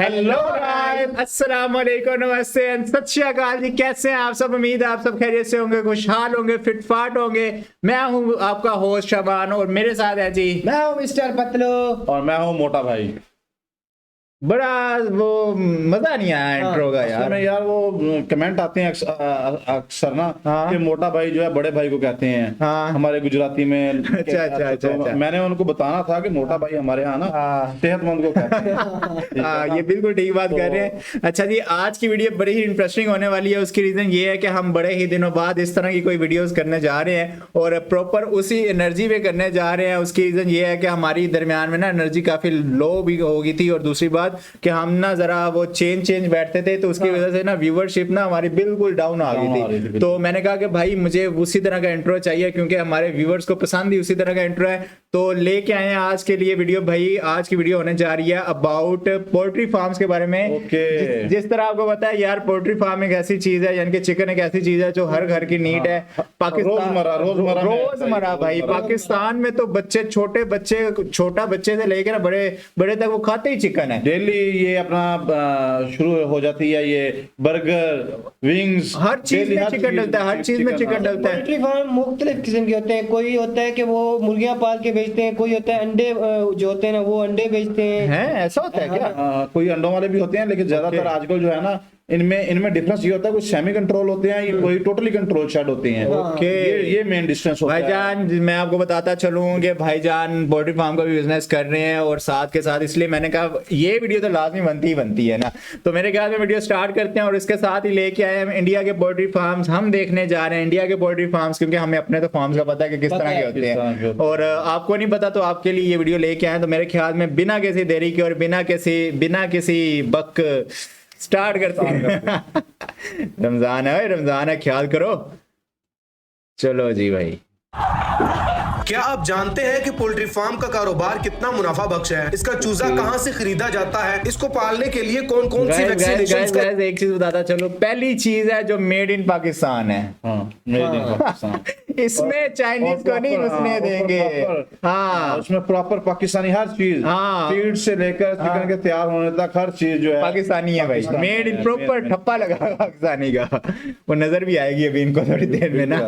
Hello guys, अस्सलाम वालेकुम, नमस्ते, सत श्री अकाल जी। कैसे हैं आप सब? उम्मीद है आप सब खैरियत से होंगे, खुशहाल होंगे, फिटफाट होंगे। मैं हूं आपका होस्ट शाबान और मेरे साथ है जी, मैं हूं मिस्टर पतलू और मैं हूं मोटा भाई। बड़ा वो मजा नहीं आया इंट्रो का यार। वो कमेंट आते हैं अक्सर ना कि मोटा भाई जो है बड़े भाई को कहते हैं हमारे गुजराती में। अच्छा। मैंने उनको बताना था कि मोटा भाई हमारे यहाँ ना सेहतमंद को कहते हैं। ये बिल्कुल ठीक बात कर रहे हैं। अच्छा जी, आज की वीडियो बड़ी ही इंटरेस्टिंग होने वाली है। उसकी रीजन ये है कि हम बड़े ही दिनों बाद इस तरह की कोई वीडियोस करने जा रहे हैं और प्रॉपर उसी एनर्जी पे करने जा रहे हैं। उसकी रीजन ये है कि हमारी दरमियान में ना एनर्जी काफी लो भी हो गई थी और दूसरी बात कि हम ना जरा वो चेंज बैठते थे तो उसकी वजह से ना व्यूअरशिप ना हमारी बिल्कुल डाउन आ गई थी। तो मैंने कहा कि भाई मुझे उसी तरह का इंट्रो चाहिए क्योंकि हमारे व्यूअर्स को पसंद ही उसी तरह का इंट्रो है। तो लेके आए हैं आज के लिए वीडियो। भाई आज की वीडियो होने जा रही है अबाउट पोल्ट्री फार्म्स के बारे में। जिस तरह आपको पता है यार, पोल्ट्री फार्म एक ऐसी चीज है, यानी कि चिकन एक ऐसी चीज है जो हर घर की नीड है। रोजमर्रा भाई पाकिस्तान में तो बच्चे, छोटा बच्चे से लेकर बड़े तक वो खाते ही चिकन है। डेली ये अपना शुरू हो जाती है ये बर्गर, विंग्स, हर चीज में चिकन डलता है, हर चीज में चिकन डलता है। पोल्ट्री फार्म मुख्तलिफ किस्म के होते हैं। कोई होता है कि वो मुर्गियां पाल के बेचते हैं, कोई होता है अंडे जो होते हैं ना वो अंडे बेचते हैं। ऐसा होता है क्या? कोई अंडों वाले भी होते हैं, लेकिन ज्यादातर आजकल जो है ना इनमें डिफरेंस ये होता है, कुछ सेमी कंट्रोल होते हैं, कोई टोटली कंट्रोल शेड होते हैं। ये मेन डिस्टेंस होता है। भाईजान मैं आपको बताता चलूं कि भाईजान पोल्ट्री फार्म का भी बिजनेस कर रहे हैं और साथ के साथ इसलिए मैंने कहा ये वीडियो तो लाजमी बनती है ना। तो मेरे ख्याल में वीडियो स्टार्ट करते हैं और इसके साथ ही लेके आए हम इंडिया के पोल्ट्री फार्म्स। हम देखने जा रहे हैं इंडिया के पोल्ट्री फार्म्स क्योंकि हमें अपने तो फार्म्स का पता है कि किस तरह के होते हैं और आपको नहीं पता, तो आपके लिए ये वीडियो लेके आए। तो मेरे ख्याल में बिना किसी देरी के और बिना किसी बक स्टार्ट करते हैं। रमजान है, ख्याल करो। चलो जी भाई। क्या आप जानते हैं कि पोल्ट्री फार्म का कारोबार कितना मुनाफा बख्श है? इसका चूजा कहां से खरीदा जाता है? इसको पालने के लिए कौन कौन सी वैक्सीनेशंस का... एक चीज बताता चलो। पहली चीज है जो मेड इन पाकिस्तान है। Made in Pakistan. इसमें चाइनीज को नहीं घुसने देंगे। उसमें प्रॉपर पाकिस्तानी हर चीज, फीड से लेकर चिकन के तैयार होने तक हर चीज जो है पाकिस्तानी है भाई। मेड इन प्रॉपर ठप्पा लगा पाकिस्तानी का। वो नजर भी आएगी अभी इनको थोड़ी देर में ना।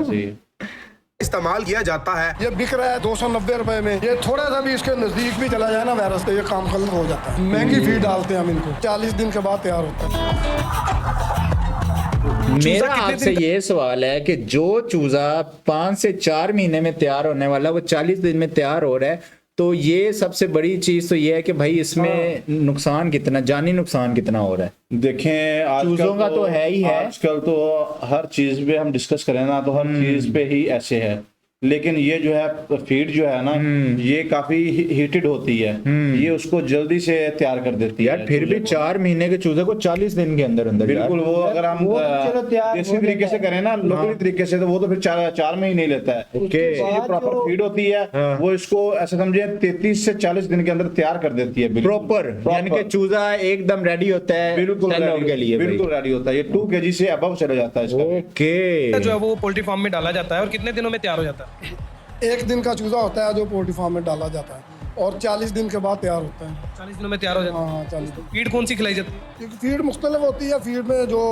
इस्तेमाल किया जाता है। ये बिक रहा है 290 रुपए में। ये थोड़ा सा भी इसके नजदीक भी चला जाए ना वायरस, तो ये काम खत्म हो जाता है। महंगी फीड डालते हैं हम इनको, 40 दिन के बाद तैयार होता है। मेरा आपसे ये सवाल है कि जो चूजा 5 से 4 महीने में तैयार होने वाला वो 40 दिन में तैयार हो रहा है, तो ये सबसे बड़ी चीज तो ये है कि भाई इसमें नुकसान कितना, जानी नुकसान कितना हो रहा है। देखें चूजों का तो है ही है। आजकल तो हर चीज पे हम डिस्कस करें ना तो हर चीज पे ही ऐसे है, लेकिन ये जो है फीड जो है ना ये काफी हीटेड होती है। ये उसको जल्दी से तैयार कर देती है। फिर भी 4 महीने के चूजे को 40 दिन के अंदर बिल्कुल वो अगर हम देसी तरीके से करें ना, लोकली तरीके से, तो वो तो फिर 4 महीने लेता है। ये प्रॉपर फीड होती है, वो इसको ऐसे समझे 33 से 40 दिन के अंदर तैयार कर देती है प्रॉपर। यानी कि चूजा एकदम रेडी होता है बिल्कुल रेडी होता है। ये 2 kg से अबव चला जाता है इसका। ओके, जो है वो पोल्ट्री फार्म में डाला जाता है और कितने दिनों में तैयार हो जाता है? 1 दिन का चूजा होता है जो पोल्ट्री फार्म में डाला जाता है और 40 दिन के बाद तैयार होता है। 40 दिनों में तैयार हो जाता है। हाँ 40 दिन। फीड कौन सी खिलाई जाती है? फीड मुख्तलिफ होती है। फीड में जो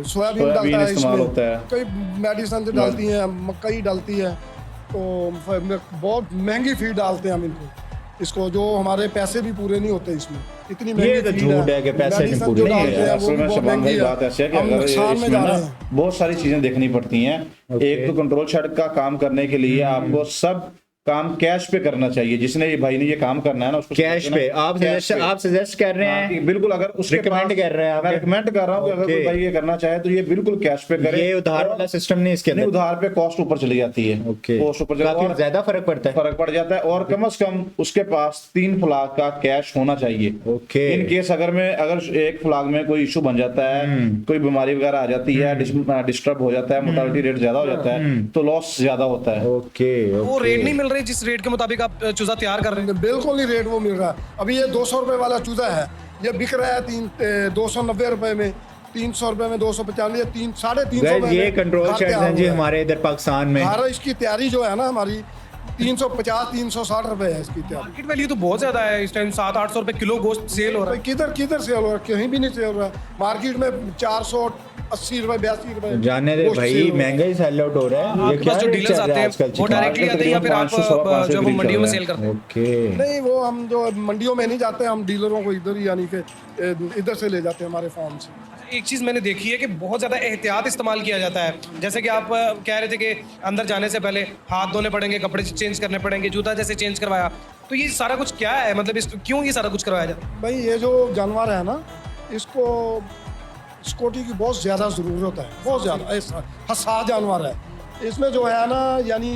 सोयाबीन डालता है, इसमें होता है, कई मेडिसिन डालती हैं, मकई डालती है, तो बहुत महंगी फीड डालते हैं हम इनको। इसको जो हमारे पैसे भी पूरे नहीं होते इसमें, इतनी महंगी तो झूठ है कि पैसे नहीं पूरे नहीं है। असल में शबान भाई बात ऐसे है कि अगर इसमें ना बहुत सारी चीजें देखनी पड़ती हैं। एक तो कंट्रोल शेड का काम करने के लिए आपको सब काम कैश पे करना चाहिए। जिसने ये भाई ने ये काम करना है ना उसको कैश पे। आप सजेस्ट कर रहे हैं? बिल्कुल, अगर उसके रिकमेंड कर रहे हैं? मैं रिकमेंड कर रहा हूँ कि अगर कोई भाई ये करना चाहे तो ये बिल्कुल कैश पे करे। ये उधार वाला सिस्टम नहीं इसके अंदर? उधार पे कॉस्ट ऊपर चली जाती है। कॉस्ट ऊपर काफी ज्यादा फर्क पड़ जाता है और कम से कम उसके पास 3 फ्लाग का कैश होना चाहिए। इन केस अगर एक फ्लाग में कोई इशू बन जाता है, कोई बीमारी वगैरह आ जाती है, डिस्टर्ब हो जाता है, मोर्टालिटी रेट ज्यादा हो जाता है, तो लॉस ज्यादा होता है। वो रेट नहीं मिल रही जिस रेट के मुताबिक आप चूजा तैयार कर रहे हैं? बिल्कुल नहीं रेट वो मिल रहा है। अभी ये 200 रुपए वाला चूजा है, ये बिक रहा है 290 रुपए में, 300 रुपए में, 295, 350 ये कंट्रोल शेड्स हैं जी हमारे इधर पाकिस्तान में। इसकी तैयारी जो है ना हमारी, 350-360 रुपए है इसकी तैयारी। मार्केट वैल्यू तो बहुत ज्यादा है इस टाइम, 700-800 रुपए किलो गोश्त सेल हो रहा है। किधर किधर सेल हो रहा है, कहीं भी नहीं सेल हो रहा है। मार्केट में 480 रुपए 82 रुपए जाने दे गोश्त भाई, सेल हो रहा है। महंगा ही सेल आउट हो रहा है। ये आपके क्या पास जो रेट डीलर्स चल आते रहा है हैं आजकल वो चिकन? डायरेक्टली आते हैं या फिर आप 500 जब वो मंडियों में चल सेल करते हैं? ओके, नहीं, वो हम जो मंडियों में नहीं जाते, हम डीलरों को इधर ही यानी कि इधर से ले जाते हैं हमारे फार्म से। एक चीज़ मैंने देखी है कि बहुत ज़्यादा एहतियात इस्तेमाल किया जाता है। जैसे कि आप कह रहे थे कि अंदर जाने से पहले हाथ धोने पड़ेंगे, कपड़े चेंज करने पड़ेंगे, जूता जैसे चेंज करवाया, तो ये सारा कुछ क्या है, मतलब क्यों ये सारा कुछ करवाया जाता है? भाई ये जो जानवर है ना, इसको सिक्योरिटी की बहुत ज़्यादा ज़रूरत है, बहुत ज़्यादा हसास जानवर है। इसमें जो है ना, यानी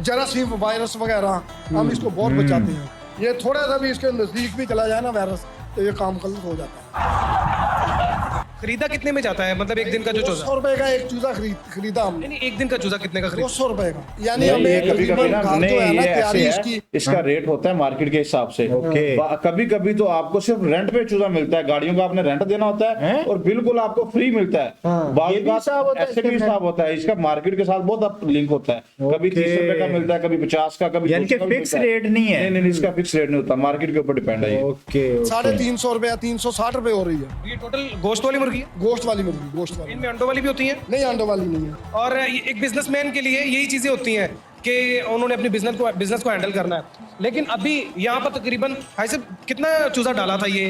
जरासीम वायरस वगैरह हम इसको बहुत बचाते हैं। ये थोड़ा सा भी इसके नज़दीक भी चला जाए ना वायरस, तो ये काम गलत हो जाता है। खरीदा कितने में जाता है, मतलब एक दिन का जो चूजा? 200 रुपए का एक चूजा खरीदा हमने। नहीं, एक दिन का चूजा कितने का खरीदा? 200 रुपए का, यानी नहीं, हमें ये कभी कभी तकरीबन ना, घर नहीं जो है ना ये ऐसे तैयारी है, इसकी। इसका रेट होता है मार्केट के हिसाब से। ओके। कभी कभी तो आपको सिर्फ रेंट पे चूजा मिलता है, गाड़ियों का आपने रेंट देना होता है हैं? और बिल्कुल आपको फ्री मिलता है। बाज़ ये भी बात हिसाब होता है ऐसे भी इसके हिसाब होता है, इसका मार्केट के साथ बहुत लिंक होता है। कभी ओके। 30 रुपए का मिलता है, कभी 50 का, कभी यानी कि 200 का फिक्स मिलता है। रेट नहीं है। नहीं, इसका फिक्स रेट नहीं होता, मार्केट के ऊपर डिपेंड है ये। ओके, 350 रुपए 360 रुपए हो रही है ये टोटल गोश्त वाली मुर्गी है? गोश्त वाली मुर्गी, गोश्त वाली इनमें अंडों वाली भी होती है? नहीं, अंडों वाली नहीं है। और एक बिजनेसमैन के लिए यही चीज़ें होती हैं कि उन्होंने अपने बिजनेस को हैंडल करना है। लेकिन अभी यहाँ पर तकरीबन भाई साहब कितना चूजा डाला था ये?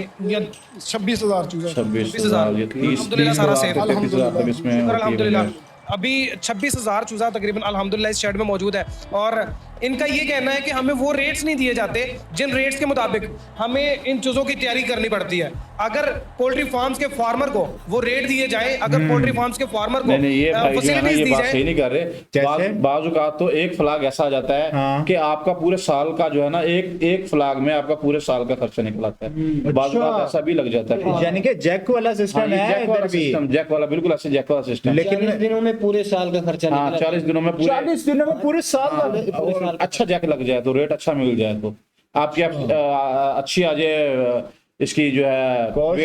26,000 चूजा। 26,000, 30 अल्हम्दुलिल्लाह सारा सेफ है। 33,000 तक इसमें शुक्र होती है। अल्हम्दुलिल्लाह। अभी 26,000 चूजा तकरीबन अल्हम्दुलिल्लाह इस शेड में मौजूद है। और इनका ये कहना है कि हमें वो रेट्स नहीं दिए जाते जिन रेट्स के मुताबिक हमें इन चूजों की तैयारी करनी पड़ती है। अगर पोल्ट्री फार्म्स के फार्मर को वो रेट दिए जाए, अगर पोल्ट्री फार्म्स के फार्मर को नहीं, ये भाई जो है ना, ये दी बात जाए, सही नहीं कर रहे। कैसे? बाजू का तो एक फ्लाग ऐसा आ जाता है हाँ। कि आपका पूरे साल का जो है ना, एक फ्लाग में आपका पूरे साल का खर्चा निकल आता है। बाजू का ऐसा भी लग जाता है। यानी कि जैक वाला हाँ, सिस्टम ये है जैक वाला इधर भी। सिस्टम, जैक वाला बिल्कुल ऐसे जैक वाला सिस्टम। लेकिन 40 दिनों में पूरे साल का खर्चा हाँ, निकला। 40 दिनों में पूरे 40 दिनों में पूरे साल हाँ, वाला। और अच्छा जैक लग जाए तो, रेट अच्छा मिल जाए तो आपकी अच्छी आ जाए, इसकी जो है Cost,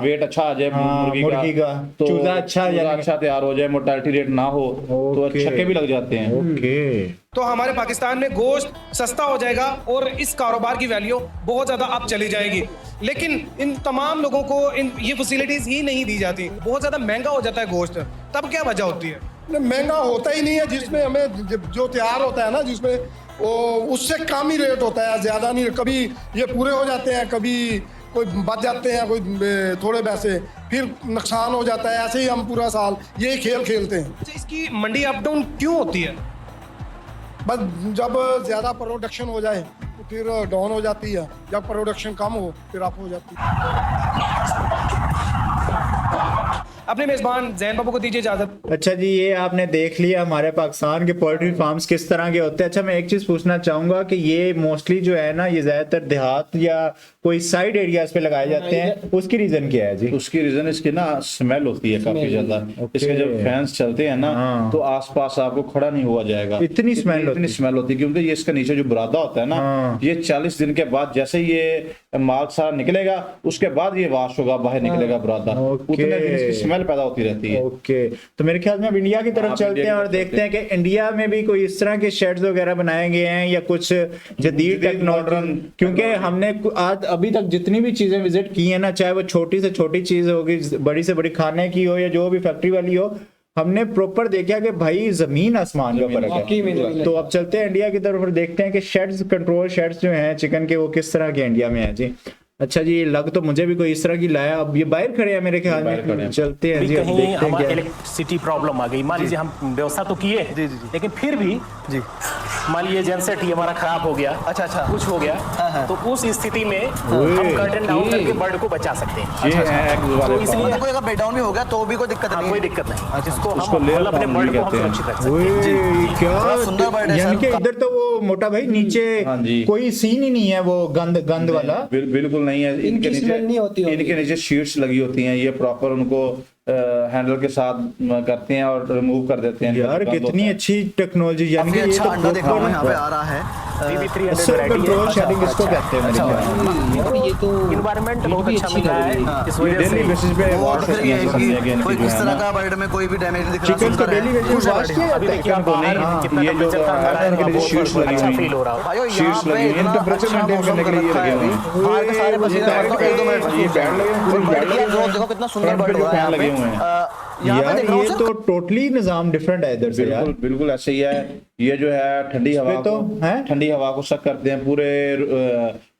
वेट अच्छा आ जाए हाँ, मुर्गी का। तो चूजा अच्छा चूजा यानी- अच्छा तैयार हो जाए, मोर्टेलिटी रेट ना हो तो ओके। छक्के भी लग जाते हैं। ओके, तो हमारे पाकिस्तान में गोश्त सस्ता हो जाएगा और इस कारोबार की वैल्यू बहुत ज़्यादा अप चली जाएगी। लेकिन इन तमाम लोगों को ये फैसिलिटीज़ ही नहीं दी जाती, बहुत ज़्यादा महंगा हो जाता है गोश्त। तब क्या वजह होती है? महंगा होता ही नहीं है, जिसमें हमें जो तैयार होता है ना, जिसमें वो उससे कम ही रेट होता है, ज़्यादा नहीं। कभी ये पूरे हो जाते हैं, कभी कोई बच जाते हैं, कोई थोड़े पैसे, फिर नुकसान हो जाता है। ऐसे ही हम पूरा साल यही खेल खेलते हैं। अच्छा, इसकी मंडी अप डाउन क्यों होती है? बस जब ज़्यादा प्रोडक्शन हो जाए तो फिर डाउन हो जाती है, जब प्रोडक्शन कम हो फिर अप हो जाती है। अपने मेज़बान जैन बाबू को दीजिए इजाज़त। अच्छा जी, ये आपने देख लिया हमारे पाकिस्तान के पोल्ट्री फार्म्स किस तरह के होते हैं। अच्छा, मैं एक चीज पूछना चाहूंगा कि ये मोस्टली जो है ना, ये ज्यादातर देहात या कोई साइड एरियाज पे लगाए जाते हैं, उसकी रीजन क्या है जी? उसकी रीजन इसकी ना स्मेल होती है काफी ज्यादा। इसके जब फैंस चलते हैं ना, हाँ। तो आसपास आपको खड़ा नहीं हुआ जाएगा, इतनी स्मेल होती इतनी स्मेल होती है। क्योंकि ये इसका नीचे जो बुरादा होता है ना, हाँ। ये 40 दिन के बाद जैसे ये माल सारा निकलेगा, उसके बाद ये वाश होगा, बाहर निकलेगा बुरादा, ओके। उतने दिन इसकी स्मेल पैदा होती रहती है। ओके, तो मेरे ख्याल में अब इंडिया की तरफ हाँ, चलते इंडिया हैं की और तरफ देखते हैं कि इंडिया में भी कोई इस तरह के शेड्स वगैरह बनाए गए हैं या कुछ जदीद टेक्नोलॉजी। modern क्योंकि हमने आज अभी तक जितनी भी चीजें विजिट की है ना, चाहे वो छोटी से छोटी चीज होगी, बड़ी से बड़ी खाने की हो या जो भी फैक्ट्री वाली हो, हमने प्रॉपर देखा कि भाई जमीन आसमान का फर्क वाकई में है। जमीन तो अब चलते हैं इंडिया की तरफ और देखते हैं कि शेड्स, कंट्रोल शेड्स जो हैं चिकन के, वो किस तरह के इंडिया में है जी। अच्छा जी, लग तो मुझे भी कोई इस तरह की लाया। अब ये बाहर खड़े हैं मेरे ख्याल बाहर खड़े में, हैं। चलते हैं भी जी, अब कहीं देखते हैं हमारी क्या है। इलेक्ट्रिसिटी प्रॉब्लम आ गई। मान लीजिए हम व्यवस्था तो किए, लेकिन फिर भी मान लीजिए जनसेट ही हमारा खराब हो गया, अच्छा कुछ हो गया, तो उस स्थिति में हम कर्टन डाउन करके बर्ड को बचा सकते हैं। ये है eggs वाले तो इसलिए मतलब कोई अगर ब्रेकडाउन भी हो गया तो भी कोई दिक्कत हाँ, नहीं कोई है। दिक्कत नहीं, जिसको उसको हम layer अपने farm बर्ड को हम कहते हैं। सुरक्षित रख सकते हैं। ओए, क्या बड़ा सुंदर बर्ड है यानी सर। कि इधर तो वो मोटा भाई नीचे हाँ जी। कोई सीन ही नहीं है, वो गंद गंद वाला। बिल्कुल नहीं है। इनकी smell नहीं होती होगी। इनके नीचे शीट्स लगी होती हैं, ये प्रॉपर उनको हैंडल के साथ करते हैं और रिमूव कर देते हैं। यार बंद होता कितनी है। अच्छी टेक्नोलॉजी, यानी कि काफी ये अच्छा तो अंडा देख रहा हूँ मैं यहाँ पे proper- आ रहा है। BB300 इससे वैरायटी कंट्रोल है। शेडिंग इसको कहते हैं मेरे ख्याल में। यार ये तो इन्वायरमेंट फिर बहुत भी अच्छा अच्छी मिल रहा लग रही है, इस वजह डेली से बेसिस पे वो वॉश तो फिर ये है करते कि कोई इस तरह का बर्ड में कोई भी डैमेज नहीं दिख रहा, चिकन को सुंदर है। डेली बेसिस पे वॉश किया अभी जाता है देखिए क्या? आप बाहर कितना ये जो टेम्परेचर था, अंदर आए अंदर तो की शीट्स बहुत लगी अच्छा हुई फील हो रहा भाइयों शीट्स यहाँ पे लगी हुई हैं, इतना टेम्परेचर अच्छा मेंटेन मौसम करने के कर लिए रखा लगे है हुए अभी। हैं। बाहर के सारे पसीने साइड पे एक दो मिनट ये बैड लगे हुए हैं, बैड लगे हुए हैं। देखो कितना सुंदर फ्रंट पे बर्ड जो हो रहा है फैन लगे यहाँ हुए पे। हैं। यहाँ पे यार देख रहा हूँ ये सर, तो टोटली निजाम डिफरेंट है इधर से यार। बिल्कुल बिल्कुल ऐसे ही है। ये जो है ठंडी हवा तो को हैं? ठंडी हवा को सक करते हैं, पूरे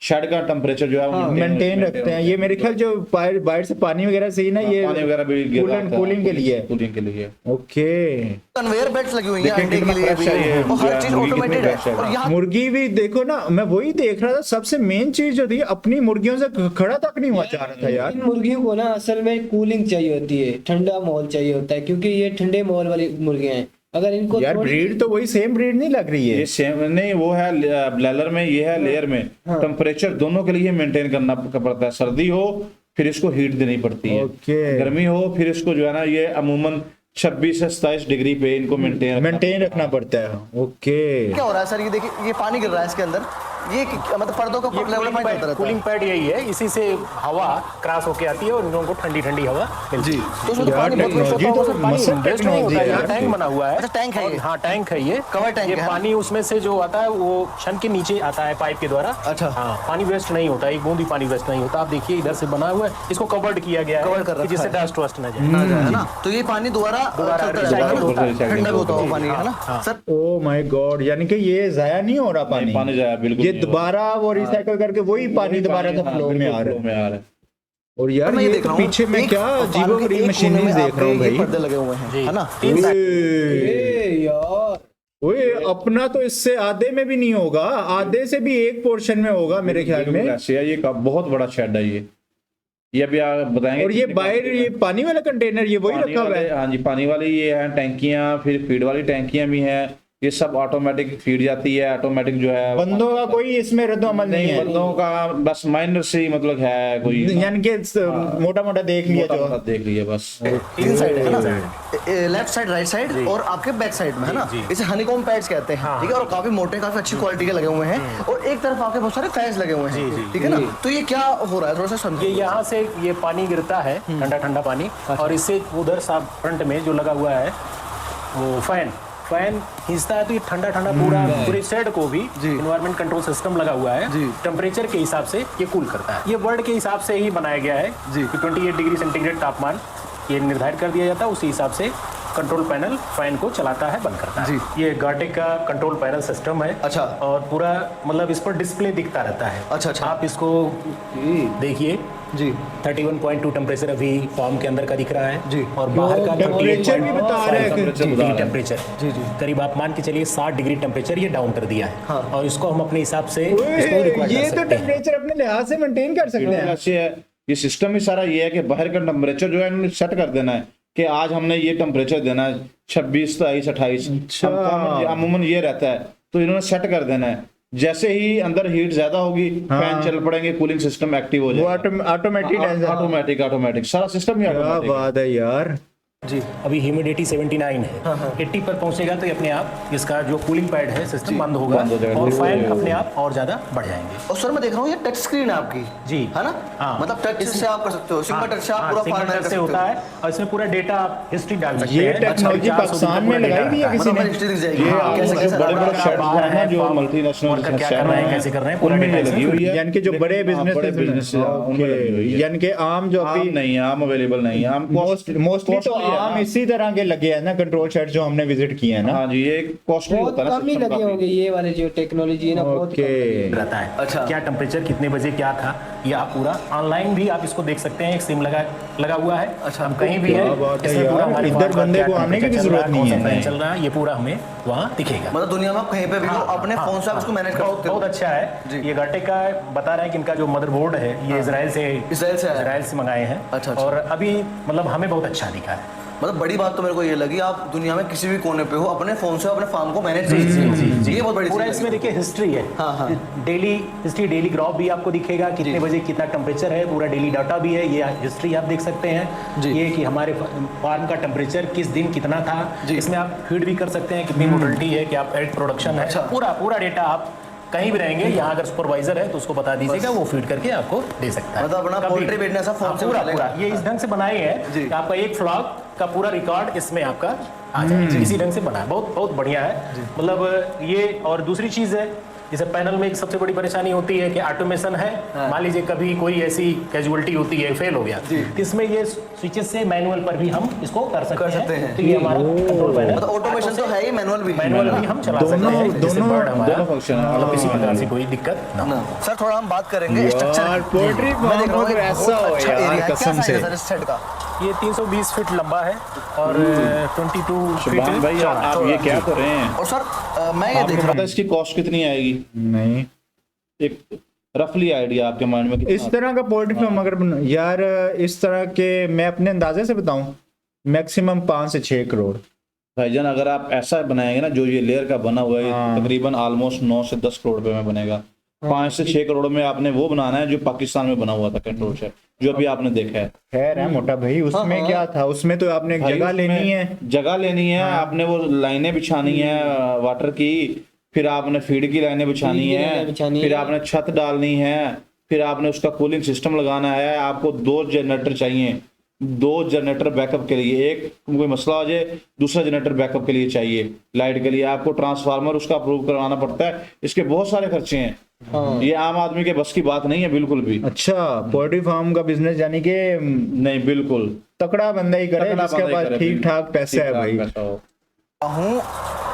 शेड का टेम्परेचर जो है वो मेंटेन रखते हैं। ये मेरे ख्याल जो बाहर से पानी वगैरह से ही ना ये पानी वगैरह भी गिर रहा था। कूलिंग के लिए। कूलिंग के लिए ओके। कन्वेयर बेल्ट लगी हुई है देखिए अंडे कितना के लिए fresh है ये, भी, और हर चीज मुर्गी कितनी ऑटोमेटेड fresh है। है। और यहाँ मुर्गी भी देखो ना, मैं वही देख रहा था, सबसे मेन चीज जो थी अपनी मुर्गियों से खड़ा तक नहीं हुआ चाह रहा था यार। इन मुर्गियों को ना असल में कूलिंग चाहिए होती है, ठंडा माहौल चाहिए होता है, क्योंकि ये ठंडे माहौल वाली मुर्गियां हैं। अगर इनको यार थोड़ी- ब्रीड तो वही सेम ब्रीड नहीं लग रही है। ये सेम नहीं, वो है ब्लैलर में, ये है लेयर में। टेम्परेचर दोनों के लिए मेंटेन करना पड़ता है। सर्दी हो फिर इसको हीट देनी पड़ती है, ओके। गर्मी हो फिर इसको जो है ना ये अमूमन 26 से 27 डिग्री पे इनको मेंटेन रखना पड़ता है। ओके। क्या हो रहा है सर, ये देखिए ये पानी गिर रहा है इसके अंदर, ये मतलब पर्दों का लेवल पानी चलता रहता कूलिंग है। पैड यही है, इसी से हवा क्रॉस होके आती है और इन लोगों को ठंडी ठंडी हवा मिलती है। तो उसमें तो यार पानी बहुत वेस्ट टेक्नोलॉजी होता तो होगा। मस्त वेस्ट नहीं होता है, टेक्नोलॉजी यहाँ है। टैंक बना हुआ है। अच्छा, टैंक है और ये? हाँ टैंक है ये। कवर टैंक ये है ना? पानी उसमें से जो आता है वो छन के नीचे आता है पाइप के द्वारा। अच्छा। हाँ, पानी वेस्ट नहीं होता, एक बूंद भी पानी वेस्ट नहीं होता। आप देखिए इधर से बना हुआ है, इसको कवर्ड किया गया Cover है कर कि रखा जिससे है। डस्ट वस्ट न जाए। ना जाए, है ना? तो ये पानी दोबारा दोबारा चलता recycle रहता होता है। है, ठंडा भी होता है पानी, है ना सर? ओ माय गॉड, यानी कि ये जाया नहीं हो रहा पानी। पानी जाया बिल्कुल ये नहीं हो रहा। दोबारा वो रिसाइकल करके वही पानी दोबारा से फ्लो में आ रहा है। और यार मैं ये देख तो रहा हूँ, पीछे मैं एक क्या पानी के अजीबोगरीब एक मशीनरी कोने में देख रहा हूँ आपके ये भाई। पर्दे लगे हुए हैं, है ना? तीन साइड ओए, यार ओए अपना तो इससे आधे में भी नहीं होगा, आधे से भी एक पोर्शन में होगा मेरे ख्याल में। ऐसे है, ये बहुत बड़ा शेड है ये अभी आप बताएंगे। और ये बाहर ये पानी वाला कंटेनर ये वही पानी रखा हुआ वाले, है। हाँ जी, पानी वाली ये है टैंकियां, फिर फीड वाली टैंकियां भी हैं। ये सब ऑटोमेटिक फीड जाती है, ऑटोमेटिक जो है बंदों का कोई इसमें रद्द-ओ-अमल नहीं है, बंदों का बस माइनर से ही मतलब है कोई यानी कि मोटा मोटा देख लिया जो। मोटा-मोटा देख लिया बस। तीन साइड है ना, लेफ्ट साइड, राइट साइड और आपके बैक साइड में, है ना? इसे हनीकॉम्ब पैड्स कहते हैं, ठीक है? और काफी मोटे, काफी अच्छी क्वालिटी के लगे हुए हैं। और एक तरफ आपके बहुत सारे फैंस लगे हुए हैं, ठीक है ना? तो ये क्या हो रहा है, थोड़ा सा ये समझिए। यहाँ से ये पानी गिरता है, ठंडा ठंडा पानी, और इससे उधर साफ फ्रंट में जो लगा हुआ है वो फैन खींचता है, तो ये ठंडा ठंडा पूरे शेड को भी इन्वायरमेंट कंट्रोल सिस्टम लगा हुआ है, टेम्परेचर के हिसाब से ये कूल करता है। ये वर्ल्ड के हिसाब से ही बनाया गया है कि 28 डिग्री सेंटीग्रेड तापमान ये निर्धारित कर दिया जाता है, उसी हिसाब से कंट्रोल पैनल फैन को चलाता है, बंद करता है। ये गार्टेक का कंट्रोल पैनल सिस्टम है। अच्छा। और पूरा मतलब इस पर डिस्प्ले दिखता रहता है। अच्छा। आप इसको देखिए जी 31.2 टेम्परेचर अभी फॉर्म के अंदर का दिख रहा है जी। और बाहर का टेम्परेचर भी बता रहा है कि- डिग्री टेम्परेचर करीब आप मान के चलिए 60 डिग्री टेम्परेचर ये डाउन कर दिया है। और इसको हम अपने हिसाब से इसको रिकॉर्ड ये कर तो सकते हैं। टेम्परेचर अपने लिहाज से मेंटेन कर सकते हैं। ऐसे है, ये सिस्टम ही सारा ये है कि बाहर का टेम्परेचर जो है इन्होंने सेट कर देना है कि आज हमने ये टेम्परेचर देना है 26, 23, 28। अच्छा। अमूमन ये रहता है, तो इन्होंने सेट कर देना है। जैसे ही अंदर हीट ज्यादा होगी, फैन चल पड़ेंगे, कूलिंग सिस्टम एक्टिव हो वो जाएगा। ऑटोमेटिक ऑटोमेटिक सारा सिस्टम ही क्या ऑटोमेटिक। बात है यार। जी अभी ह्यूमिडिटी 79 है। 80 पर पहुंचेगा तो ये अपने आप इसका जो कूलिंग पैड है सिस्टम बंद होगा बंद हो जाएगा। और फैन अपने आप और ज्यादा बढ़ जाएंगे। और सर मैं देख रहा हूँ ये टच स्क्रीन है आपकी, जी। है ना? हाँ। मतलब टच से आप कर सकते हो, सिंगल टच से आप पूरा सिंगल फॉर्मेट टच कर से सकते होता हो। है और इसमें पूरा डेटा आप हिस्ट्री डाल सकते ये हैं। टेक्नोलॉजी 400 पाकिस्तान में पूरा लगाई data भी है रहता किसी मतलब ने। हिस्ट्री दिख जाएगी। ये हाँ, कैसे कैसे बड़े बड़े शेड्स जो है ना, जो मल्टीनेशनल वर्कर क्या कर रहे हैं, कैसे कर रहे हैं, पूरा उनमें ये data लगी हुई है। यानी कि जो बड़े बड़े बिजनेस बिजनेस उनमें लगी हुई है। यानी कि आम जो आम अभी नहीं है, आम अवेलेबल नहीं है, आम मोस्टली तो आम इसी तरह के लगे हैं ना कंट्रोल शेड जो हमने विजिट किए हैं ना। हाँ जी, ये कॉस्टली बहुत होता है ना कम ही system लगे काफी। होंगे ये वाले जो टेक्नोलॉजी है ना, बहुत कम लगे। ओके। रहता है। अच्छा। क्या टेम्परेचर कितने बजे क्या था ये आप पूरा ऑनलाइन भी आप इसको देख सकते हैं। एक सिम लगा हुआ है। अच्छा। हम कहीं भी क्या है बात है इसमें यार, पूरा हमारे इधर वहाँ का बंदे क्या को आने की भी temperature चल जरूरत रहा है, नहीं कौन सा है। fan चल रहा है, ये पूरा हमें वहाँ दिखेगा। मतलब दुनिया में आप कहीं पे भी हो अपने फोन से आप इसको मैनेज कर बहुत सकते हो। बहुत अच्छा है। जी। ये गार्टेक का बता रहा है कि इनका जो मदरबोर्ड है ये इजराइल से इजराइल से मंगाए हैं। अच्छा। और अभी मतलब हमें बहुत अच्छा दिखा है। मतलब बड़ी बात तो मेरे को ये लगी, आप दुनिया में किसी भी कोने पे हो अपने फोन से अपने फार्म को मैनेज कर सकते हो। ये बहुत बड़ी पूरा चीज़ इसमें लगी। देखिए हिस्ट्री है। हाँ। डेली हिस्ट्री, डेली ग्रॉप भी आपको दिखेगा, कितने बजे कितना टेम्परेचर है, पूरा डेली डाटा भी है। ये हिस्ट्री आप देख सकते हैं। जी। ये कि हमारे फार्म का टेम्परेचर किस दिन कितना था। जी। इसमें आप फीड भी कर सकते हैं, कितनी मोटिलिटी है, कि आप एग प्रोडक्शन है। अच्छा। पूरा डेटा आप कहीं भी रहेंगे, यहाँ अगर सुपरवाइजर है तो उसको बता दीजिएगा, वो फीड करके आपको दे सकता है। मतलब अपना कभी- पोल्ट्री बिजनेस है, फोन हाँ, से पूरा उठा लेगा। पूरा ये इस ढंग से बनाए हैं कि आपका एक फ्लॉग का पूरा रिकॉर्ड इसमें आपका आ जाए, इसी ढंग से बना है। बहुत बहुत बढ़िया है। मतलब ये, और दूसरी चीज है, जैसे पैनल में एक सबसे बड़ी परेशानी होती है कि ऑटोमेशन है, मान लीजिए कभी कोई ऐसी कैजुअलिटी होती है, फेल हो गया, तो इसमें ये स्विचेस से मैनुअल पर भी हम इसको कर सकते हैं। तो ये हमारा कंट्रोल पैनल, मतलब ऑटोमेशन तो है ही, मैनुअल भी हम चला सकते हैं, जिससे bird हमारा दोनों फंक्शन है। मतलब किसी प्रकार से कोई दिक्कत ना हो। सर थोड़ा हम बात करेंगे स्ट्रक्चर पोल्ट्री फार्म को तो ऐसा हो यार, कसम से। सर इस शेड का ये 320 फीट लंबा है और 22 शुभान फीट भाई आप ये क्या कर रहे हैं? और सर मैं ये आपको देख पता रहा है इसकी कॉस्ट कितनी आएगी? नहीं, एक रफली आइडिया आपके माइंड में इस तरह का पोल्ट्री फार्म अगर यार इस तरह के, मैं अपने अंदाजे से बताऊं, मैक्सिमम 5 से 6 करोड़। भाईजान अगर आप ऐसा बनाएंगे ना, जो ये लेयर का बना हुआ है, तकरीबन ऑलमोस्ट 9 से 10 करोड़ रुपए में बनेगा। 5 से 6 करोड़ में आपने वो बनाना है जो पाकिस्तान में बना हुआ था कंट्रोल शेड, जो अभी आपने देखा है। खैर है मोटा भाई, उसमें क्या था, उसमें तो आपने एक भाई जगह उसमें लेनी है, जगह लेनी है, आपने वो लाइनें बिछानी है वाटर की, फिर आपने फीड की लाइनें बिछानी फीड की लाइनें है, बिछानी फिर है। आपने छत डालनी है, फिर आपने उसका कूलिंग सिस्टम लगाना है। आपको 2 जनरेटर चाहिए, 2 जनरेटर बैकअप के लिए, एक कोई मसला हो जाए दूसरा जनरेटर बैकअप के लिए चाहिए, लाइट के लिए आपको ट्रांसफार्मर उसका अप्रूव करवाना पड़ता है। इसके बहुत सारे खर्चे हैं, ये आम आदमी के बस की बात नहीं है बिल्कुल भी। अच्छा पोल्ट्री फार्म का बिजनेस यानी कि नहीं, बिल्कुल तकड़ा बंदा ही करे, तकड़ा जिसके बंदा ही पास करे, ठीक ठाक पैसे है ठीक-ठाक भाई। पैसा हो। हूँ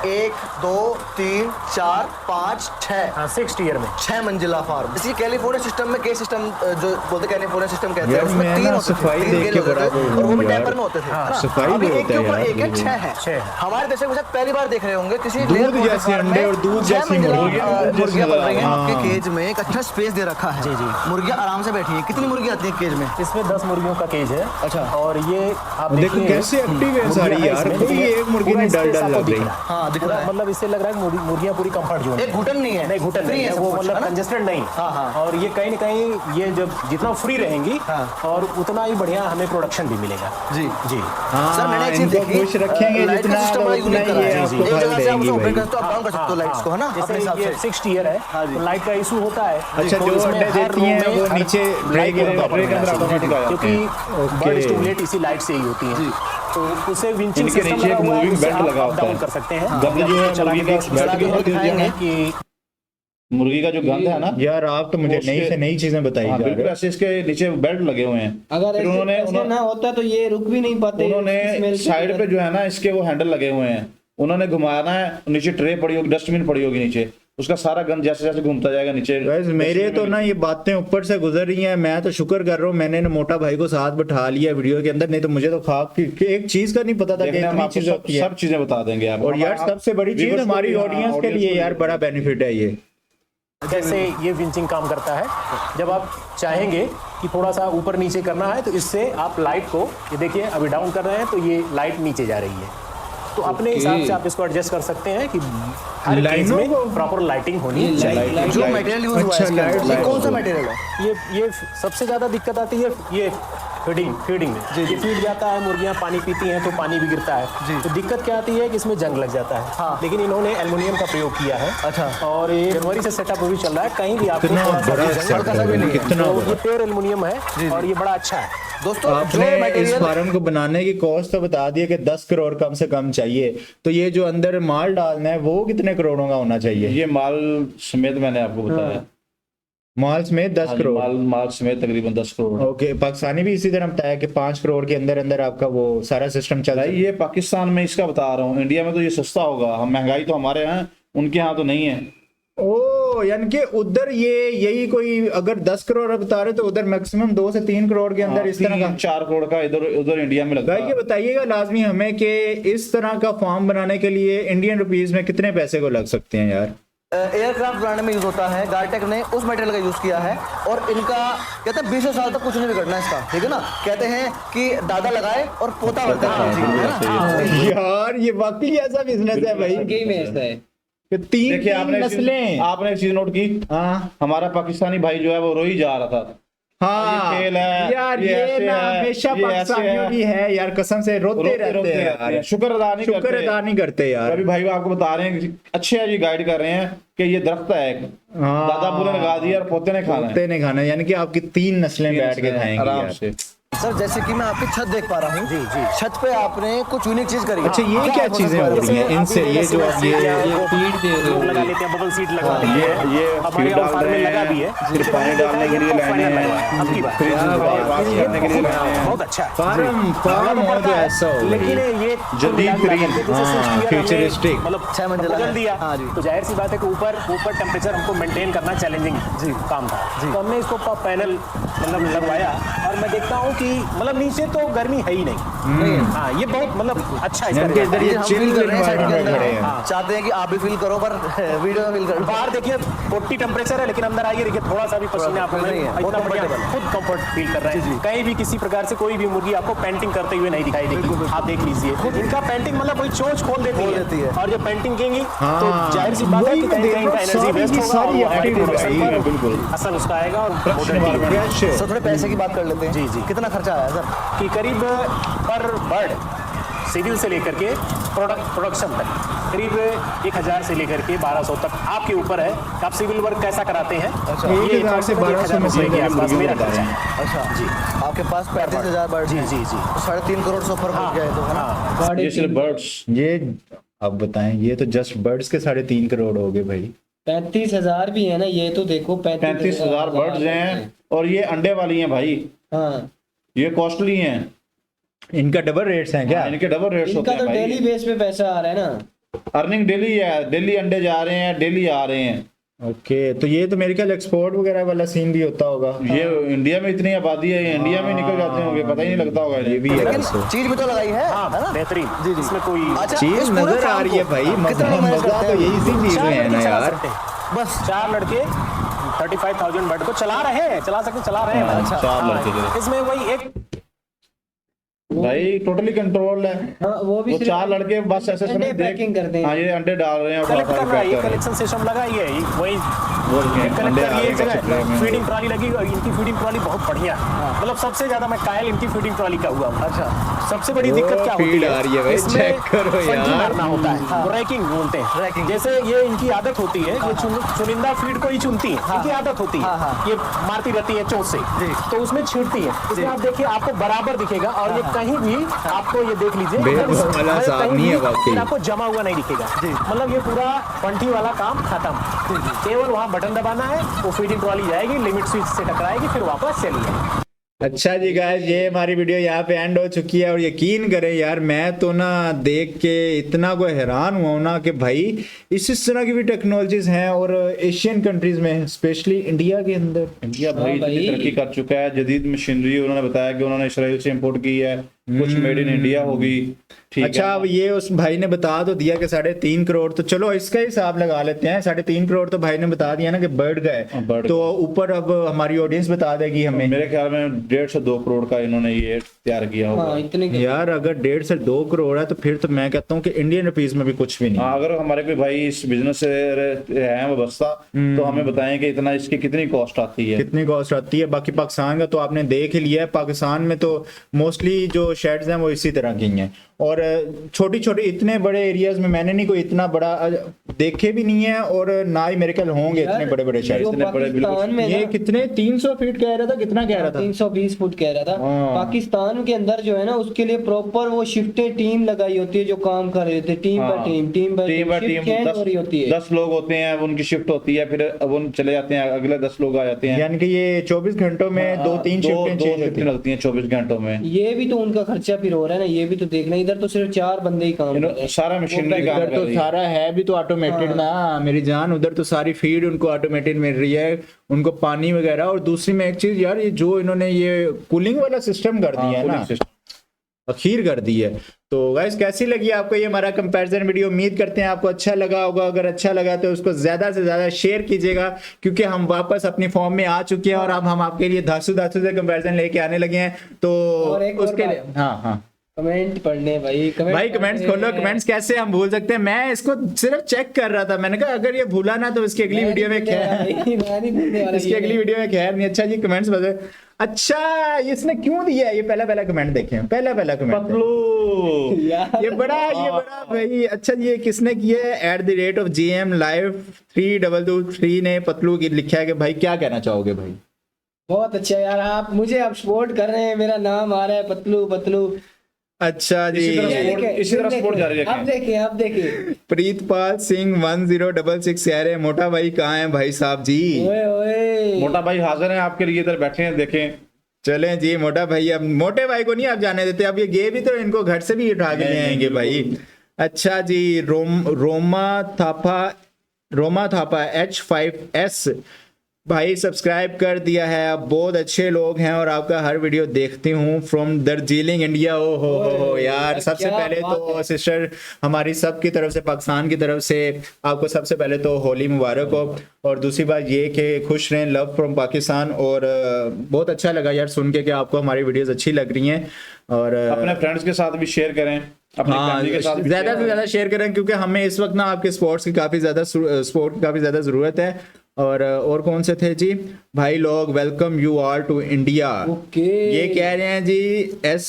1 2 3 4 5 6 हाँ, 6 ईयर में 6 मंजिला फार्म। इसी कैलिफोर्निया सिस्टम में के सिस्टम जो बोलते कैलिफोर्निया सिस्टम कहते हैं, यार उसमें मैं 3 ना होते थे, सफाई 3 देख गेल के होते थे, बड़ा बोल और वो भी रहा हूँ टेपर यार। में होते थे। हाँ, है ना? सफाई अभी भी एक के होता है ऊपर यार, एक है, बिल्कुल। 6 है। छह है। हमारे देश में शायद पहली बार देख रहे होंगे किसी दूध लेयर पोल्ट्री जैसे फार्म अंडे में और दूध 6 जैसी मंजिला, मुर्गियां मुर्गियां पल रही हैं हाँ। आपके केज में, एक अच्छा स्पेस दे रखा है। मुर्गियां आराम से बैठी हैं। कितनी मुर्गी आती है केज में? इसमें 10 मुर्गियों का केज है। अच्छा। और ये आप देखो देखिए, कैसे एक्टिव है सारी मुर्गियां यार, इसमें, कोई लेकिन एक मुर्गी पूरा नहीं डल space डल आपको लग दिख रही। रहा है। हाँ, दिख पूरा रहा है। मतलब इससे लग रहा है कि मुर्गियां पूरी कंफर्ट जोन एक घुटन नहीं है, नहीं, घुटन फ्री नहीं है है, सब वो कुछ, मतलब है ना? कंजेस्टेड नहीं। हाँ, हाँ। और ये कहीं ना कहीं ये जब जितना फ्री रहेंगी और उतना ही बढ़िया हमें प्रोडक्शन भी मिलेगा। जी जी सर मैंने एक चीज इनको देखी, खुश रखेंगे लाइट का जितना सिस्टम तो बड़ा उतना यूनिक करा ये है। आपको एक फल जगह से आप देंगी उसे ओपन भाई। करते हो, आप डाउन कर सकते हो लाइट्स को, है ना, अपने जैसे हिसाब ये से। 6 ईयर है, तो लाइट का इशू होता है। अच्छा, तो जो इसमें अंडे हर देती room हैं में वो हर नीचे लाइट ट्रे के का ट्रे के अंदर ऑटोमेटिक आ जाते क्योंकि हैं। बर्ड स्टिमुलेट इसी लाइट से ही होती है। तो उसे विंचिंग इनके सिस्टम नीचे लगा एक हुआ है, moving उससे belt आप लगा अप होता डाउन है। कर सकते हैं। गंद जो है चला के मुर्गी का चला के बैठ के दिखाएंगे कि मुर्गी का जो गंद है ना, यार आप तो मुझे नई से नई चीजें बताई हाँ, जा बिल्कुल रहे ऐसे इसके नीचे बेल्ट लगे हुए हैं। अगर फिर ऐसे ना होता तो ये रुक भी नहीं पाते। उन्होंने स्मेल की साइड वजह पे जो है ना इसके वो हैंडल लगे हुए हैं, उन्होंने घुमाना है, नीचे ट्रे पड़ी होगी, डस्टबिन पड़ी होगी नीचे, उसका सारा गंद जैसे जैसे घूमता जाएगा नीचे। गाइस मेरे तो ना ये बातें ऊपर से गुजर रही हैं, मैं तो शुक्र कर रहा हूँ मैंने ना मोटा भाई को साथ बैठा लिया वीडियो के अंदर, नहीं तो मुझे तो खाक की एक चीज का नहीं पता था कि देखने हम इतनी आपको चीज होती है। सब चीजें बता देंगे आप। और यार सबसे बड़ी चीज viewers को हमारी भी, हाँ, ऑडियंस के audience लिए को यार भी। बड़ा बेनिफिट है ये। कैसे ये विंचिंग काम करता है, जब आप चाहेंगे कि थोड़ा सा ऊपर नीचे करना है तो इससे आप लाइट को, ये देखिए अभी डाउन कर रहे हैं तो ये लाइट नीचे जा रही है, तो अपने हिसाब से आप इसको एडजस्ट कर सकते हैं कि हर केस लाइनों में को प्रॉपर लाइटिंग होनी चाहिए। जो मटेरियल यूज हुआ है अच्छा, इसके अंदर, लाइट ये कौन सा मटेरियल है? ये सबसे ज्यादा दिक्कत आती है ये फीडिंग में। ये फीड जाता है, मुर्गियां पानी पीती हैं तो पानी भी गिरता है, तो दिक्कत क्या आती है कि इसमें जंग लग जाता है। हाँ। लेकिन इन्होंने एल्युमिनियम का प्रयोग किया है। अच्छा। और ये जनवरी से सेटअप अभी चल रहा है, कहीं भी आपको कितना थोड़ा सा बड़ा भी जंग setup हल्का सा भी नहीं है। कितना तो बड़ा। ये प्योर एल्युमिनियम है और ये बड़ा अच्छा है। दोस्तों जो आपने इस मटेरियल फार्म को बनाने की कॉस्ट तो बता दिया कि 10 करोड़ कम से कम चाहिए, तो ये जो अंदर माल डालना है वो कितने करोड़ों का होना चाहिए? ये माल समेत मैंने आपको बताया, माल समेत 10 हाँ जी, करोड़। माल समेत तकरीबन 10 करोड़। ओके, पाकिस्तानी भी इसी तरह बताया कि 5 करोड़ के अंदर अंदर आपका वो सारा सिस्टम चल भाई रहा है। ये पाकिस्तान में इसका बता रहा हूँ, इंडिया में तो ये सस्ता होगा, हम महंगाई तो हमारे यहाँ, उनके यहाँ तो नहीं है। ओ यानी कि उधर ये यही कोई अगर 10 करोड़ बता रहे तो उधर मैक्सिमम 2 से 3 करोड़ के अंदर इस तरह का 4 करोड़ का इधर उधर इंडिया में लगता गाइस ये है। बताइएगा लाजमी हमें कि इस तरह का फार्म बनाने के लिए इंडियन रुपीस में कितने पैसे को लग सकते हैं यार? एयरक्राफ्ट बनाने में यूज होता है, गार्टेक ने उस मटेरियल का यूज किया है और इनका कहते हैं 20 साल तक कुछ नहीं बिगड़ना इसका, ठीक है ना। कहते हैं कि दादा लगाए और पोता बढ़ता है। यार ये वाकई ऐसा बिजनेस है भाई गेम है ऐसा है। कि तीन देखिए तीन नस्लें। आपने एक चीज नोट की, हाँ हमारा पाकिस्तानी भाई जो है वो रोई जा रहा था हाँ ये फेल है, यार, ये ये ऐसे ना है, हमेशा ये ऐसे पाकिस्तानियों है। की है यार, कसम से रोते रहते हैं यार, शुक्र अदा नहीं शुक्र करते। अदा नहीं करते यार। अभी भाई आपको बता रहे हैं कि अच्छे है जी, गाइड कर रहे हैं कि ये दरख्त है एक, हाँ। दादा पूरे लगा दिया और पोते ने खाना है, पोते ने खाना है, यानी कि आपकी 3 नस्लें बैठ के खाएंगी आराम यार। से। सर जैसे कि मैं आपकी छत देख पा रहा हूँ, छत पे आपने कुछ यूनिक चीज करी है। अच्छा, ये क्या है चीजें हो रही हैं इनसे, ये जो आप ये फीड दे लोग लगा लेते हैं, बबल सीट लगाते हैं, ये हमारे फीड यहाँ डाल फार्म में रहे लगा हैं, भी है, फिर पानी डालने के लिए लाने हैं, अब की बात फ्रिज वाश करने के लिए लाने हैं। बहुत अच्छा है। फार्म हो तो ऐसा हो, लेकिन ये जदीद तरीन, फ्यूचरिस्टिक। मतलब 6 मंजिला बदल है। दिया, हाँ जी। तो जाहिर सी बात है कि ऊपर टेम्परेचर हमको मेंटेन करना चैलेंजिंग काम था, तो हमने इसको पैनल मतलब लगवाया, और मैं देखता हूँ कि मतलब नीचे तो गर्मी है ही नहीं। हाँ, ये बहुत मतलब अच्छा है यानी कि इधर ये हम चिल फील कर रहे हैं साइड के एनवायरनमेंट में खड़े अंदर, हैं। चाहते हैं कि आप भी फील करो, पर वीडियो में फील करो। बाहर देखिए 40 टेम्परेचर है, लेकिन अंदर आइए देखिए थोड़ा सा भी पसीना आपको नहीं है, इतना बहुत बढ़िया comfortable है। खुद कंफर्ट फील कर रहे हैं। कहीं भी किसी प्रकार से कोई भी मुर्गी आपको पेंटिंग करते हुए नहीं दिखाई देगी। आप देख लीजिए, इनका पेंटिंग मतलब कोई चोंच खोल देती है, और जब पेंटिंग करेंगी तो जाहिर सी बात है कि कहीं कहीं का एनर्जी वेस्ट होगा, और वो हमारी प्रोडक्शन पर बिल्कुल असर उसका आएगा, और फ्रेश सर थोड़े पैसे की बात कर लेते हैं। जी, जी। कितना खर्चा आया सर? कि करीब पर बर्ड सिविल से लेकर के प्रोडक्शन तक करीब 1000 से लेकर के 1200 तक आपके ऊपर है कि आप सिविल वर्क कैसा कराते हैं। अच्छा। ये 1000 से 1200 में रुपए के आसपास मुर्गी मेरा बता खर्चा रहे है। अच्छा जी। आपके पास 35,000 बर्ड जी, जी, जी। 3.5 करोड़ से ऊपर पहुंच गए तो है ना? हाँ, ये सिर्फ बर्ड्स, ये अब बताएं, ये तो जस्ट बर्ड्स के 3.5 करोड़ हो गए भाई। 35,000 भी है ना, ये तो देखो 35,000 बर्ड्स हैं, और ये अंडे वाली हैं भाई, हाँ, ये कॉस्टली हैं, इनका डबल रेट्स हैं क्या? इनके डबल रेट्स होते इनका हैं तो डेली भाई। बेस पे पैसा आ रहा है ना। अर्निंग डेली है, डेली अंडे जा रहे हैं, डेली आ रहे हैं। ओके, तो ये तो मेरे ख्याल एक्सपोर्ट वगैरह वाला सीन भी होता होगा। ये इंडिया में इतनी आबादी है, ये इंडिया में निकल जाते होंगे, पता ही नहीं लगता होगा ये भी है लेकिन वैसे। चीज भी तो लगाई है हाँ, है ना? बेहतरीन। जी, जी। इसमें कोई अच्छा, चीज इस पूरे नजर आ फार्म रही है को भाई, कितना मजा मैनेज मजा करते तो हैं? यही सी चीज चार में है लड़के ना चला यार। सकते हैं। बस 4 लड़के 35,000 बर्ड को चला रहे हैं, चला सकते, चला रहे हैं। अच्छा। 4 लड़के के। इसमें वही एक भाई टोटली कंट्रोल है, हाँ, वो भी वो सिर्फ 4 लड़के बस ऐसे अंडे पैकिंग करते हैं। हाँ, ये अंडे डाल रहे हैं और कलेक्ट कर रहा है, ये पैक कर रहे हैं। कलेक्शन सिस्टम लगा ही है, वही वो देखिए, कलेक्ट अंडे कर आ रहे ये हैं जगह कचरे में। फीडिंग ट्रॉली लगी, और इनकी फीडिंग ट्रॉली बहुत बढ़िया है। मतलब सबसे ज्यादा मैं कायल इनकी फीडिंग ट्रॉली का हुआ हूं। अच्छा सबसे बड़ी वो दिक्कत क्या होती feed है? आ रही है भाई, इसमें check करो फंकी यार। मारना होता है, रैकिंग बोलते हैं। Racking। जैसे ये इनकी आदत होती है, ये चुनिंदा फीड को ही चुनती है, इनकी आदत होती है, ये मारती रहती है चोंच से, तो उसमें छींटती है। इसमें आप देखिए, आपको बराबर दिखेगा, और ये कहीं भी आपको ये देख लीजिए, बेबस वाला मतलब साहब कहीं नहीं है भी वाकई। आपको जमा हुआ नहीं दिखेगा। मतलब ये पूरा पंठी वाला काम खत्म, केवल वहाँ बटन दबाना है, वो फीडिंग ट्रॉली जाएगी, लिमिट स्विच से टकराएगी, फिर वापस चलिए। अच्छा जी गाइस, ये हमारी वीडियो यहाँ पे एंड हो चुकी है, और यकीन करें यार, मैं तो ना देख के इतना को हैरान हुआ हूं ना कि भाई इस तरह की भी टेक्नोलॉजीज हैं, और एशियन कंट्रीज में, स्पेशली इंडिया के अंदर। इंडिया भाई हाँ इतनी भाई। तरक्की कर चुका है, जदीद मशीनरी उन्होंने बताया कि उन्होंने इसराइल से इंपोर्ट की है, कुछ मेड इन इंडिया होगी। ठीक अच्छा, है। अब ये उस भाई ने बता तो दिया कि 3.5 करोड़, तो चलो इसका हिसाब लगा लेते हैं। 3.5 करोड़ तो भाई ने बता दिया ना कि बर्ड का है, bird तो ऊपर अब हमारी ऑडियंस बता देगी हमें। मेरे ख्याल में 1.5 से 2 करोड़ का इन्होंने ये तैयार किया होगा। हाँ, इतने के यार अगर 1.5 से 2 करोड़ है, तो फिर तो मैं कहता हूँ कि इंडियन रुपीज में भी कुछ भी नहीं। हाँ, अगर हमारे कोई भाई इस बिजनेस से है वाबस्ता, तो हमें बताएं कि इतना इसकी कितनी कॉस्ट आती है। कितनी कॉस्ट आती है। बाकी पाकिस्तान का तो आपने देख ही लिया है, पाकिस्तान में तो मोस्टली जो शेड्स हैं वो इसी तरह की हैं, और छोटी छोटी इतने बड़े एरियाज में मैंने नहीं कोई इतना बड़ा देखे भी नहीं है, और ना ही मेरे ख्याल होंगे इतने बड़े बड़े शेड्स। जो इतने बड़े बिल्कुल। पाकिस्तान में ये ना, कितने 300 फीट कह रहा था, कितना कह रहा था? 320 फुट कह रहा था। हाँ। पाकिस्तान के अंदर जो है ना, उसके लिए प्रॉपर वो शिफ्टेड टीम लगाई होती है, जो काम कर रहे होते हैं, team by team, team by team by team, team change हो रही होती है। 10 लोग होते हैं, उनकी शिफ्ट होती है, फिर अब उन चले जाते हैं, अगले 10 लोग आ जाते हैं। यानी कि ये 24 घंटों में 2-3 शिफ्टें चेंज होती हैं। लगती हैं 24 घंटों में। ये भी तो उनका खर्चा फिर हो रहा है ना, ये भी तो देखना। इधर तो सिर्फ 4 बंदे ही काम कर रहे हैं। सारा मशीनरी काम उधर कर तो रही है। सारा है भी तो ऑटोमेटेड ना मेरी जान, उधर तो सारी फीड उनको ऑटोमेटेड मिल रही है, उनको पानी वगैरह। और दूसरी में एक चीज यार, ये जो इन्होंने ये कूलिंग वाला सिस्टम कर दिया है ना, अखीर कर दी है। तो गाइस, कैसी लगी आपको ये हमारा कंपैरिजन वीडियो? उम्मीद करते हैं आपको अच्छा लगा होगा। अगर अच्छा लगा तो उसको ज्यादा से ज्यादा शेयर कीजिएगा, क्योंकि हम वापस अपनी फॉर्म में आ चुके हैं, और अब हम आपके लिए धासु धासु से कंपैरिजन लेके आने लगे हैं। तो और एक और उसके लिए बात। हाँ हाँ कमेंट पढ़ने भाई, कमेंट्स खोलो, कमेंट्स कैसे हम भूल सकते हैं। मैं इसको सिर्फ चेक कर रहा था, मैंने कहा अगर ये भूला ना तो इसकी अगली वीडियो में खैर इसकी अगली वीडियो में खैर नहीं। अच्छा जी कमेंट्स बदल, अच्छा इसने क्यों दिया है ये, पहला कमेंट देखें, पहला कमेंट पतलू ये बड़ा भाई। अच्छा ये किसने किया है, @GM Live 3223 ने पतलू की लिखा है कि भाई क्या कहना चाहोगे भाई। बहुत अच्छा यार, आप मुझे आप सपोर्ट कर रहे हैं, मेरा नाम आ रहा है पतलू। अच्छा जी इसी तरह सपोर्ट जारी रखें। आप देखिए प्रीतपाल सिंह 1066 कह रहे हैं मोटा भाई कहाँ है भाई साहब जी। ओए मोटा भाई हाजिर हैं आपके लिए, इधर बैठे हैं, देखें। चलें जी मोटा भाई, अब मोटे भाई को नहीं आप जाने देते, अब ये गे भी तो इनको घर से भी उठा के ले आएंगे भाई। अच्छा जी रोमा थापा H5S भाई सब्सक्राइब कर दिया है, आप बहुत अच्छे लोग हैं और आपका हर वीडियो देखती हूँ फ्रॉम दार्जिलिंग इंडिया। ओ हो यार, सबसे पहले तो सिस्टर हमारी सब की तरफ से, पाकिस्तान की तरफ से आपको सबसे पहले तो होली मुबारक हो, और दूसरी बात ये कि खुश रहें, लव फ्रॉम पाकिस्तान। और बहुत अच्छा लगा यार सुन के कि आपको हमारी वीडियोस अच्छी लग रही हैं, और अपने फ्रेंड्स के साथ भी शेयर करें, अपनी फैमिली के साथ ज्यादा से ज्यादा शेयर करें, क्योंकि हमें इस वक्त ना आपके सपोर्ट की काफी ज्यादा जरूरत है। और कौन से थे जी भाई लोग, welcome you all to India. ये कह रहे हैं जी S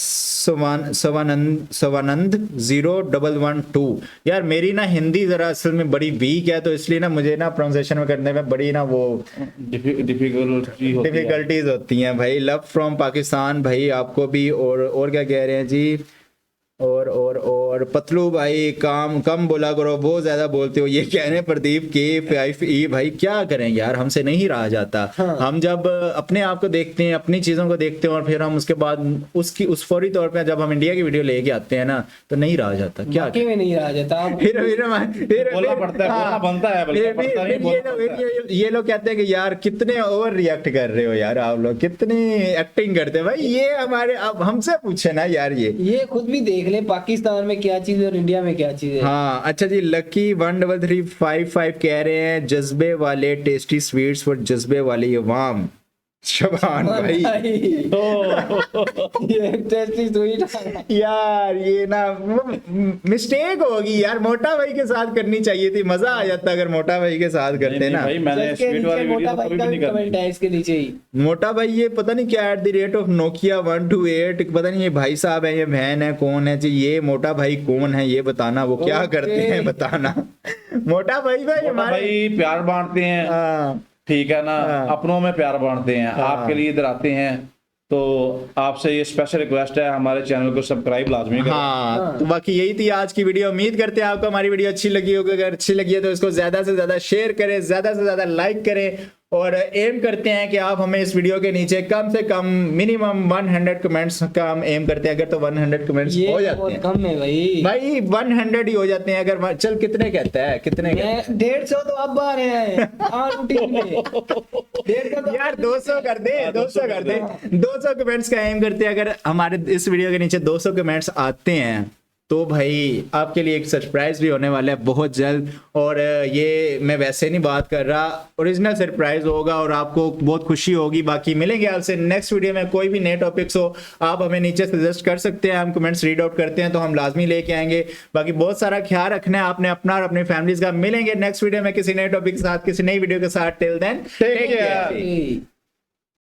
सवानंद 0112। यार मेरी ना हिंदी जरा असल में बड़ी वीक है, तो इसलिए ना मुझे ना प्रोनाउंसिएशन में करने में बड़ी ना वो डिफिकल्टीज होती हैं भाई। लव फ्रॉम पाकिस्तान भाई आपको भी। और क्या कह रहे हैं जी, और पतलू भाई कम बोला करो, बहुत ज्यादा बोलते हो, ये कह रहे हैं प्रदीप K5E भाई। क्या करें यार, हमसे नहीं रहा जाता। हम जब अपने आप को देखते हैं, अपनी चीजों को देखते हैं, और फिर हम उसके बाद उस फौरी तौर पे जब हम इंडिया की वीडियो लेके आते हैं ना, तो नहीं रहा जाता। क्या में नहीं रहा जाता, फिर बोलना पड़ता है, बोलना बनता है, ये लोग कहते हैं कि यार कितने ओवर रिएक्ट कर रहे हो यार आप लोग, कितनी एक्टिंग करते हैं भाई। ये हमारे अब हमसे पूछे ना यार, ये खुद भी देख ले पाकिस्तान में क्या चीज है और इंडिया में क्या चीज है। हाँ अच्छा जी लकी 13355 कह रहे हैं जज्बे वाले टेस्टी स्वीट्स फॉर जज्बे वाले अवाम। शबान भाई ये टेस्टी स्वीट यार, ये ना मिस्टेक होगी यार, मोटा भाई के साथ करनी चाहिए थी, मजा आ जाता अगर मोटा भाई के साथ करते ना। भाई मैंने स्वीट वाली वीडियो तो कभी भी नहीं कमेंट है इसके नीचे ही। मोटा भाई ये पता नहीं क्या @Nokia 128 पता नहीं, ये भाई साहब है, ये बहन है, कौन है जी ये मोटा भाई, कौन है ये बताना, वो क्या करते हैं बताना। मोटा भाई भाई प्यार बांटते हैं, ठीक है ना, अपनों में प्यार बांटते हैं, आपके लिए इधर आते हैं, तो आपसे ये स्पेशल रिक्वेस्ट है हमारे चैनल को सब्सक्राइब लाजमी करें। हाँ तो बाकी यही थी आज की वीडियो, उम्मीद करते हैं आपको हमारी वीडियो अच्छी लगी होगी। अगर अच्छी लगी है तो इसको ज्यादा से ज्यादा शेयर करें, ज्यादा से ज्यादा लाइक करें, और एम करते हैं कि आप हमें इस वीडियो के नीचे कम से कम मिनिमम 100 कमेंट्स का हम एम करते हैं। अगर तो 100 कमेंट्स हो जाते हैं, कम है भाई 100 ही हो जाते हैं। अगर चल कितने कहता है, कितने 150 तो अब आ रहे हैं यार 200 कर दे, 200 कर दे, 200 कमेंट्स का एम करते हैं। अगर हमारे इस वीडियो के नीचे 200 कमेंट्स आते हैं तो भाई आपके लिए एक सरप्राइज भी होने वाला है बहुत जल्द। और ये मैं वैसे नहीं बात कर रहा, ओरिजिनल सरप्राइज होगा और आपको बहुत खुशी होगी। बाकी मिलेंगे आपसे नेक्स्ट वीडियो में, कोई भी नए टॉपिक्स हो आप हमें नीचे सजेस्ट कर सकते हैं, हम कमेंट्स रीड आउट करते हैं तो हम लाजमी लेके आएंगे। बाकी बहुत सारा ख्याल रखना है आपने अपना और अपनी फैमिलीज का। मिलेंगे नेक्स्ट वीडियो में किसी नए टॉपिक के साथ, किसी नई वीडियो के साथ। Till then take care.